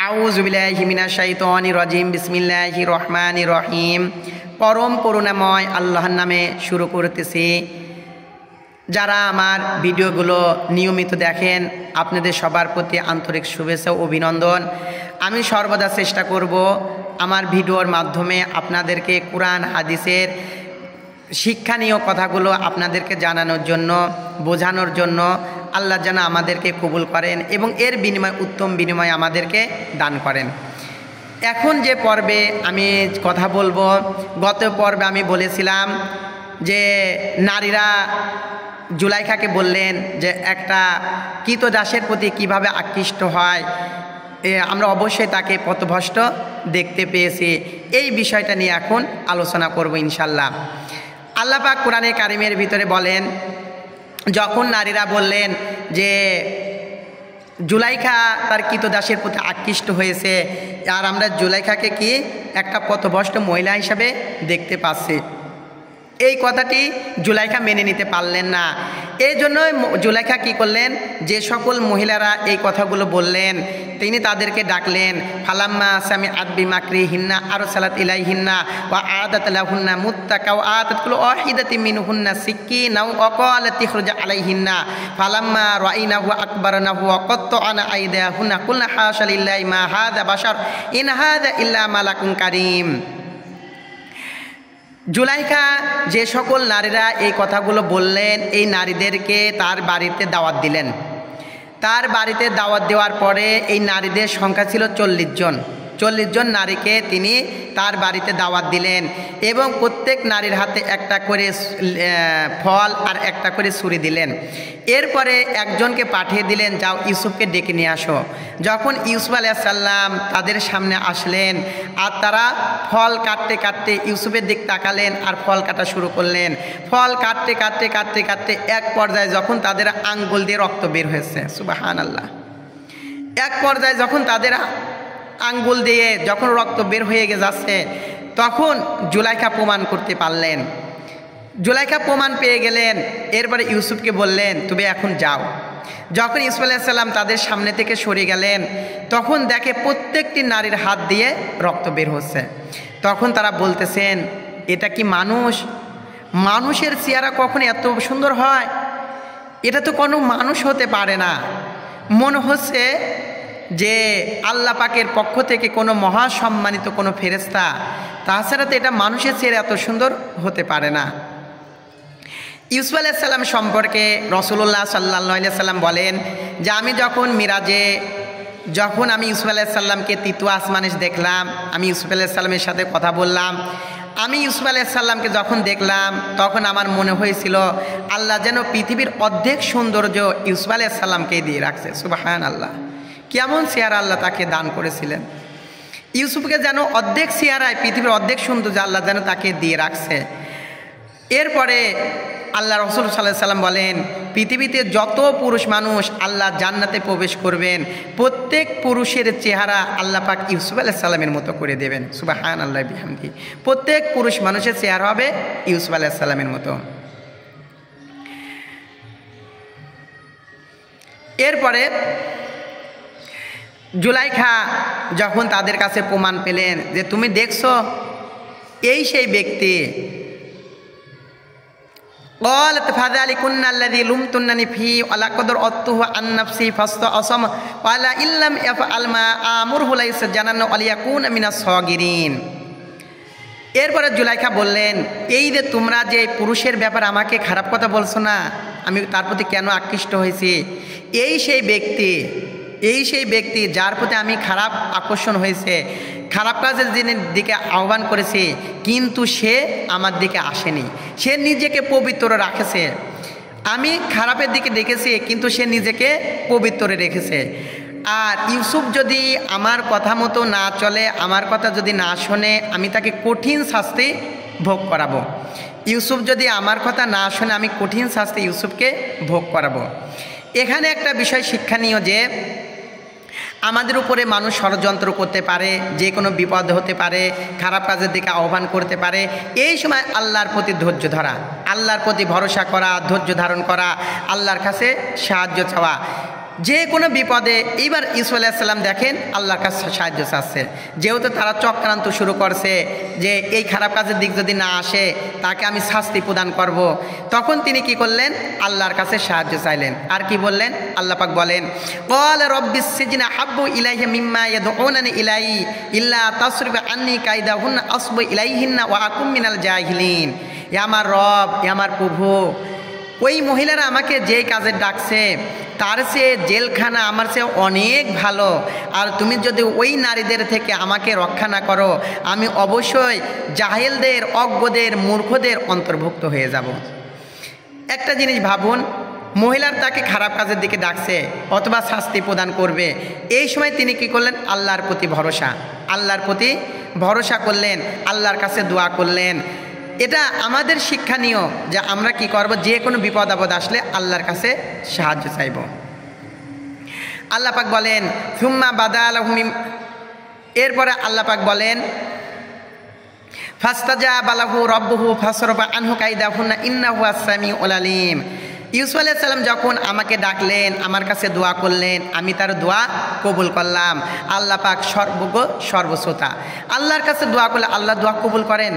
আউযু বিল্লাহি মিনাশ শাইতানির রাজিম বিসমিল্লাহির রহমানির রহিম। পরম করুণাময় আল্লাহর নামে শুরু করতেছি। যারা আমার ভিডিওগুলো নিয়মিত দেখেন আপনাদের সবার প্রতি আন্তরিক শুভেচ্ছা ও অভিনন্দন। আমি সর্বদা চেষ্টা করব আমার ভিডিওর মাধ্যমে আপনাদেরকে কোরআন হাদিসের শিক্ষণীয় কথাগুলো আপনাদেরকে জানানোর জন্য, বোঝানোর জন্য। আল্লাহ যেন আমাদেরকে কবুল করেন এবং এর বিনিময় উত্তম বিনিময় আমাদেরকে দান করেন। এখন যে পর্বে আমি কথা বলবো, গত পর্বে আমি বলেছিলাম যে নারীরা জুলাইখাকে বললেন যে একটা কৃতদাসের প্রতি কিভাবে আকৃষ্ট হয়, আমরা অবশ্যই তাকে পথভ্রষ্ট দেখতে পেয়েছি। এই বিষয়টা নিয়ে এখন আলোচনা করব ইনশাল্লাহ। আল্লাহ পাক কোরআনে কারিমের ভিতরে বলেন, যখন নারীরা বললেন যে জুলাইখা তার কৃতদাসের প্রতি আকৃষ্ট হয়েছে আর আমরা জুলাইখাকে কি একটা পথভ্রষ্ট মহিলা হিসাবে দেখতে পাচ্ছি, এই কথাটি জুলাইখা মেনে নিতে পারলেন না। এই জন্য জুলাইখা কী করলেন, যে সকল মহিলারা এই কথাগুলো বললেন তিনি তাদেরকে ডাকলেন। ফালাম্মা সামি আদবি মাকরি হিন্না আরো সালাত ইলাই হিন্না ওয়া আদাত লাহুন্না মুত্তাকা ওয়া আতাতকুল ওয়াহিদাতি মিনহুন্না সিকিনাও ওয়াকালাত ইখরুজ আলাইহিন্না ফালাম্মা রাইনাহু আকবারনাহু ওয়া কাত্তানা আইদাহুন্না কুলনা হাশা লিল্লাহি মা হাযা বাশার ইন হাযা ইল্লা মালাকুন কারীম। জুলাইখা যে সকল নারীরা এই কথাগুলো বললেন এই নারীদেরকে তার বাড়িতে দাওয়াত দিলেন। তার বাড়িতে দাওয়াত দেওয়ার পরে এই নারীদের সংখ্যা ছিল 40 জন। 40 জন নারীকে তিনি তার বাড়িতে দাওয়াত দিলেন এবং প্রত্যেক নারীর হাতে একটা করে ফল আর একটা করে ছুরি দিলেন। এরপরে একজনকে পাঠিয়ে দিলেন, যাও ইউসুফকে ডেকে নিয়ে আসো। যখন ইউসুফ আলাইহিস সালাম তাদের সামনে আসলেন আর তারা ফল কাটতে কাটতে ইউসুফের দিক তাকালেন আর ফল কাটা শুরু করলেন। ফল কাটতে কাটতে কাটতে কাটতে এক পর্যায়ে যখন তাদের আঙ্গুল দিয়ে রক্ত বের হয়েছে, সুবহানাল্লাহ, এক পর্যায়ে যখন তাদের আঙ্গুল দিয়ে যখন রক্ত বের হয়ে যাচ্ছে তখন জুলাইখা প্রমাণ করতে পারলেন। জুলাইখা প্রমাণ পেয়ে গেলেন। এরপরে ইউসুফকে বললেন, তুমি এখন যাও। যখন ইউসুফ আলাইহিস সালাম তাদের সামনে থেকে সরে গেলেন তখন দেখে প্রত্যেকটি নারীর হাত দিয়ে রক্ত বের হচ্ছে। তখন তারা বলতেছেন, এটা কি মানুষ? মানুষের চেহারা কখন এত সুন্দর হয়? এটা তো কোনো মানুষ হতে পারে না। মনে হচ্ছে যে আল্লাহ পাকের পক্ষ থেকে কোনো মহাসম্মানিত কোনো ফেরেশতা, তাছাড়া তো এটা মানুষের চেহারা এত সুন্দর হতে পারে না। ইউসুফ আলাইহিস সালাম সম্পর্কে রাসূলুল্লাহ সাল্লাল্লাহু আলাইহি সাল্লাম বলেন যে আমি যখন মিরাজে যখন আমি ইউসুফ আলাইহিস সালামকে তৃতীয় আসমানে দেখলাম, আমি ইউসুফ আলাইহিস সালামের সাথে কথা বললাম। আমি ইউসুফ আলাইহিস সালামকে যখন দেখলাম তখন আমার মনে হয়েছিল আল্লাহ যেন পৃথিবীর অর্ধেক সৌন্দর্য ইউসুফ আলাইহিস সালামকেই দিয়ে রাখছে। সুবহানাল্লাহ, কেমন চেহারা আল্লাহ তাকে দান করেছিলেন। ইউসুফকে যেন অর্ধেক চেহারায় পৃথিবীর অর্ধেক সৌন্দর্য আল্লাহ যেন তাকে দিয়ে রাখছে। এরপরে আল্লাহ রাসূল সাল্লাল্লাহু আলাইহি সাল্লাম বলেন, পৃথিবীতে যত পুরুষ মানুষ আল্লাহ জান্নাতে প্রবেশ করবেন প্রত্যেক পুরুষের চেহারা আল্লাহ পাক ইউসুফ আলাইহিস সালামের মতো করে দেবেন। সুবহানাল্লাহ বিহামদি। প্রত্যেক পুরুষ মানুষের চেহারা হবে ইউসুফ আলাইহিস সালামের মতো। এরপরে জুলাইখা যখন তাদের কাছে প্রমাণ পেলেন যে তুমি দেখছো এই সেই ব্যক্তি, قالت فذلكن الذي لمتنني فيه ولقد أردته عن نفسي فاستعصم قال إن لم يفعل ما آمره ليسجنن وليكون من الصاغرين। এরপরে জুলাইখা বললেন, এই যে তোমরা যে পুরুষের ব্যাপারে আমাকে খারাপ কথা বলছো না, আমি তার প্রতি কেন আকৃষ্ট হয়েছি, এই সেই ব্যক্তি যার প্রতি আমি খারাপ আকর্ষণ হয়েছে, খারাপ কাজের দিকে আহ্বান করেছে কিন্তু সে আমার দিকে আসেনি, সে নিজেকে পবিত্র রাখেছে। আমি খারাপের দিকে দেখেছি কিন্তু সে নিজেকে পবিত্র রেখেছে। আর ইউসুফ যদি আমার কথা মতো না চলে, আমার কথা যদি না শোনে, আমি তাকে কঠিন শাস্তি ভোগ করাবো। ইউসুফ যদি আমার কথা না শোনে, আমি কঠিন শাস্তি ইউসুফকে ভোগ করাবো। এখানে একটা বিষয় শিক্ষণীয় যে আমাদের উপরে মানুষ ষড়যন্ত্র করতে পারে, যে কোনো বিপদ হতে পারে, খারাপ কাজের দিকে আহ্বান করতে পারে। এই সময় আল্লাহর প্রতি ধৈর্য ধরা, আল্লাহর প্রতি ভরসা করা, ধৈর্য ধারণ করা, আল্লাহর কাছে সাহায্য চাওয়া। যে কোনো বিপদে এইবার ইউসুফ আলাইহিস সালাম দেখেন আল্লাহর কাছে সাহায্য চাচ্ছে, যেহেতু তারা চক্রান্ত শুরু করছে যে এই খারাপ কাজের দিক যদি না আসে তাকে আমি শাস্তি প্রদান করব। তখন তিনি কি করলেন? আল্লাহর কাছে সাহায্য চাইলেন। আর কি বললেন? আল্লাহ পাক বলেন, ক্বালা রাব্বিস সিজনা হাব্বু ইলাইহি মিম্মা ইয়াদউনানি ইলাইহি ইল্লা তাসরিফ আন্নী কাইদাহুন্না আসবু ইলাইহিন্না ওয়া আকুম মিনাল জাহিলিন। এ আমার রব, এ আমার প্রভু, ওই মহিলারা আমাকে যেই কাজে ডাকছে তার চেয়ে জেলখানা আমার চেয়ে অনেক ভালো, আর তুমি যদি ওই নারীদের থেকে আমাকে রক্ষা না করো আমি অবশ্যই জাহেলদের, অজ্ঞদের, মূর্খদের অন্তর্ভুক্ত হয়ে যাব। একটা জিনিস ভাবুন, মহিলার তাকে খারাপ কাজের দিকে ডাকছে অথবা শাস্তি প্রদান করবে, এই সময় তিনি কি করলেন? আল্লাহর প্রতি ভরসা, আল্লাহর প্রতি ভরসা করলেন, আল্লাহর কাছে দোয়া করলেন। এটা আমাদের শিক্ষণীয় যে আমরা কি করব? যে কোনো বিপদ আপদ আসলে আল্লাহর কাছে সাহায্য চাইব। আল্লাহ পাক বলেন সুম্মা বাদালাহুম, এরপরে আল্লাহ পাক বলেন ফাস্তাজাবা লাহু রাব্বুহু ফাসরাফা আনহু কাইদাহুন্না ইন্নাহু আস-সামিউল আলিম। ইউসুফ আলাইহিস সালাম যখন আমাকে ডাকলেন, আমার কাছে দোয়া করলেন, আমি তার দোয়া কবুল করলাম। আল্লাহ পাক সর্বজ্ঞ, সর্বশ্রোতা। আল্লাহর কাছে দোয়া করলে আল্লাহ দোয়া কবুল করেন।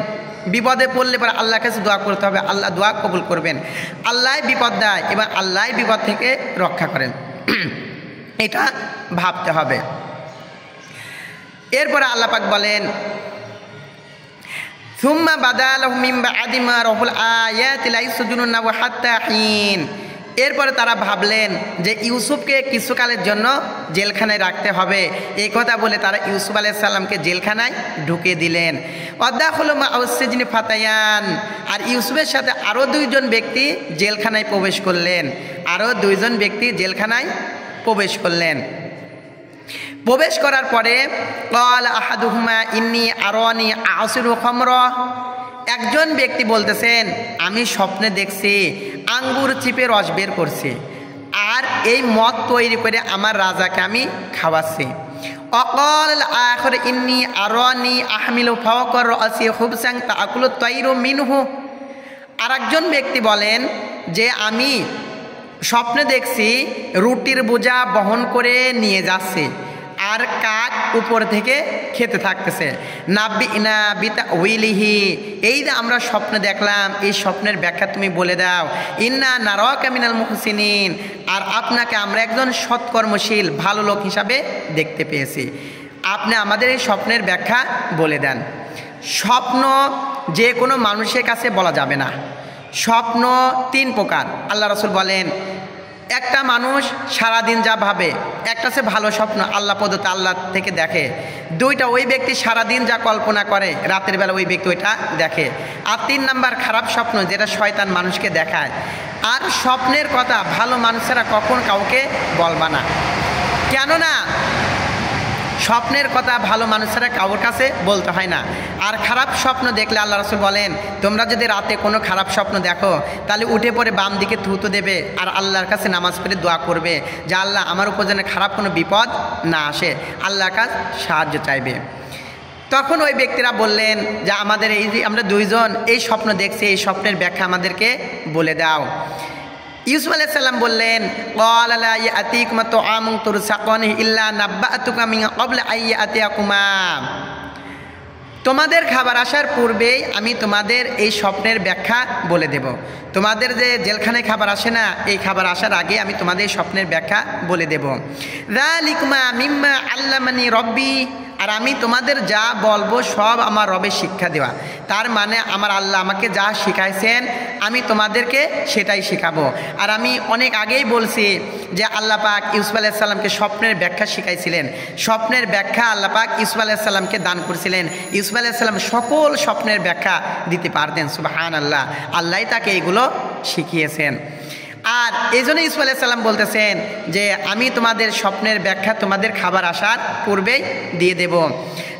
বিপদে পড়লে পরে আল্লাহর কাছে দোয়া করতে হবে, আল্লাহ দোয়া কবুল করবেন। আল্লাহ বিপদ দেয় এবং আল্লাহ বিপদ থেকে রক্ষা করেন, এটা ভাবতে হবে। এরপরে আল্লাহ পাক বলেন সুম্মা বাদালাহুম মিন বা'দি মা রাহুল আয়াতি লা ইয়াসজুনুনা হাত্তা হিন। এরপরে তারা ভাবলেন যে ইউসুফকে কিছুকালের জন্য জেলখানায় রাখতে হবে। এই কথা বলে তারা ইউসুফ আলাইহিস সালামকে জেলখানায় ঢুকিয়ে দিলেন। ওয়াদাখুলু মা'আস সিজনি ফাতায়ান, আর ইউসুফের সাথে আরও দুইজন ব্যক্তি জেলখানায় প্রবেশ করলেন, আরও দুইজন ব্যক্তি জেলখানায় প্রবেশ করলেন। প্রবেশ করার পরে ক্বাল আহাদুহুমা ইন্নী আরানি আ'সিরু খামরা, একজন ব্যক্তি বলতেছেন আমি স্বপ্নে দেখছি আঙ্গুর চিপে রস বের করছি, আর এই মদ তৈরি করে আমার রাজাকে আমি খাওয়াচ্ছি। অকাল আখির ইন্নী আরানি আহমিলু ফাওকা রাসি খুবসান তাকুলু তাইরু মিনহু, আর একজন ব্যক্তি বলেন যে আমি স্বপ্নে দেখছি রুটির বোঝা বহন করে নিয়ে যাচ্ছে আর কাক উপর থেকে খেতে থাকতেছে। নাব্বিনা বিতাউইলিহি, এই যে আমরা স্বপ্নে দেখলাম এই স্বপ্নের ব্যাখ্যা তুমি বলে দাও। ইন্না নারাকা মিনাল মুহসিনিন, আর আপনাকে আমরা একজন সৎকর্মশীল ভালো লোক হিসাবে দেখতে পেয়েছি, আপনি আমাদের এই স্বপ্নের ব্যাখ্যা বলে দেন। স্বপ্ন যে কোনো মানুষের কাছে বলা যাবে না। স্বপ্ন তিন প্রকার। আল্লাহ রাসূল বলেন একটা মানুষ সারাদিন যা ভাবে, একটা সে ভালো স্বপ্ন আল্লাহ প্রদত্ত, আল্লাহ থেকে দেখে। দুইটা, ওই ব্যক্তি সারাদিন যা কল্পনা করে রাতের বেলা ওই ব্যক্তি ওইটা দেখে। আর তিন নাম্বার খারাপ স্বপ্ন, যেটা শয়তান মানুষকে দেখায়। আর স্বপ্নের কথা ভালো মানুষেরা কখন কাউকে বলবা না, কেননা স্বপ্নের কথা ভালো মানুষেরা কারোর কাছে বলতে হয় না। আর খারাপ স্বপ্ন দেখলে আল্লাহ রাসূল বলেন তোমরা যদি রাতে কোনো খারাপ স্বপ্ন দেখো তাহলে উঠে পড়ে বাম দিকে থুতু দেবে আর আল্লাহর কাছে নামাজ পড়ে দোয়া করবে যে আল্লাহ আমার উপর যেন খারাপ কোনো বিপদ না আসে, আল্লাহর কাছে সাহায্য চাইবে। তখন ওই ব্যক্তিরা বললেন যে আমাদের এই যে আমরা দুইজন এই স্বপ্ন দেখছি, এই স্বপ্নের ব্যাখ্যা আমাদেরকে বলে দাও। ইউসুফ আলাইহিস সালাম বললেন ক্বালা লা ইয়াতিকুমা তুআমুন তুরসাকুনি ইল্লা নাব্বাতুকা মিন ক্বাবলি আইয়াতিয়াকুমা, তোমাদের খাবার আসার পূর্বেই আমি তোমাদের এই স্বপ্নের ব্যাখ্যা বলে দেব। তোমাদের যে জেলখানায় খাবার আসে না, এই খাবার আসার আগে আমি তোমাদের স্বপ্নের ব্যাখ্যা বলে দেব। যালিকুমা মিম্মা আল্লামানি রব্বি, আর আমি তোমাদের যা বলবো সব আমার রবের শিক্ষা দেওয়া। তার মানে আমার আল্লাহ আমাকে যা শিখাইছেন আমি তোমাদেরকে সেটাই শেখাবো। আর আমি অনেক আগেই বলছি যে আল্লাহ পাক ইউসুফ আলাইহিস সালামকে স্বপ্নের ব্যাখ্যা শিখাইছিলেন। স্বপ্নের ব্যাখ্যা আল্লাহ পাক ইউসুফ আলাইহিস সালামকে দান করেছিলেন। ইউসুফ আলাইহিস সালাম সকল স্বপ্নের ব্যাখ্যা দিতে পারতেন। সুবহানাল্লাহ, আল্লাহই তাকে এগুলো শিখিয়েছেন। আর এই জন্য ইউসুফ আলাইহিস সালাম বলতেছেন যে আমি তোমাদের স্বপ্নের ব্যাখ্যা তোমাদের খাবার আসার পূর্বেই দিয়ে দেব।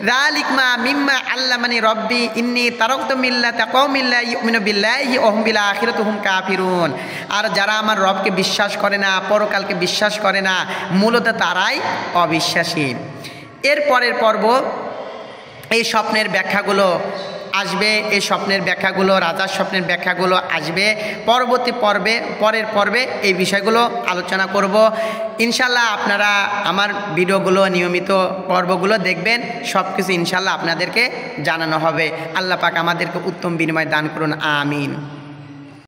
যালিকুমা মিম্মা আল্লামানি রব্বি ইন্নী তারাকতু মিল্লাতা কওমিন লা ইউমিনু বিল্লাহি ওয়া হুম বিল আখিরাতি হুম কাফিরুন, আর যারা আমার রবকে বিশ্বাস করে না, পরকালকে বিশ্বাস করে না, মূলত তারাই অবিশ্বাসী। এর পরের পর্ব এই স্বপ্নের ব্যাখ্যাগুলো আসবে, এই স্বপ্নের ব্যাখ্যাগুলো, রাজার স্বপ্নের ব্যাখ্যাগুলো আসবে পরবর্তী পরের পর্বে এই বিষয়গুলো আলোচনা করব। ইনশাল্লাহ আপনারা আমার ভিডিওগুলো, নিয়মিত পর্বগুলো দেখবেন, সব কিছু ইনশাল্লাহ আপনাদেরকে জানানো হবে। আল্লাহ পাক আমাদেরকে উত্তম বিনিময় দান করুন, আমিন।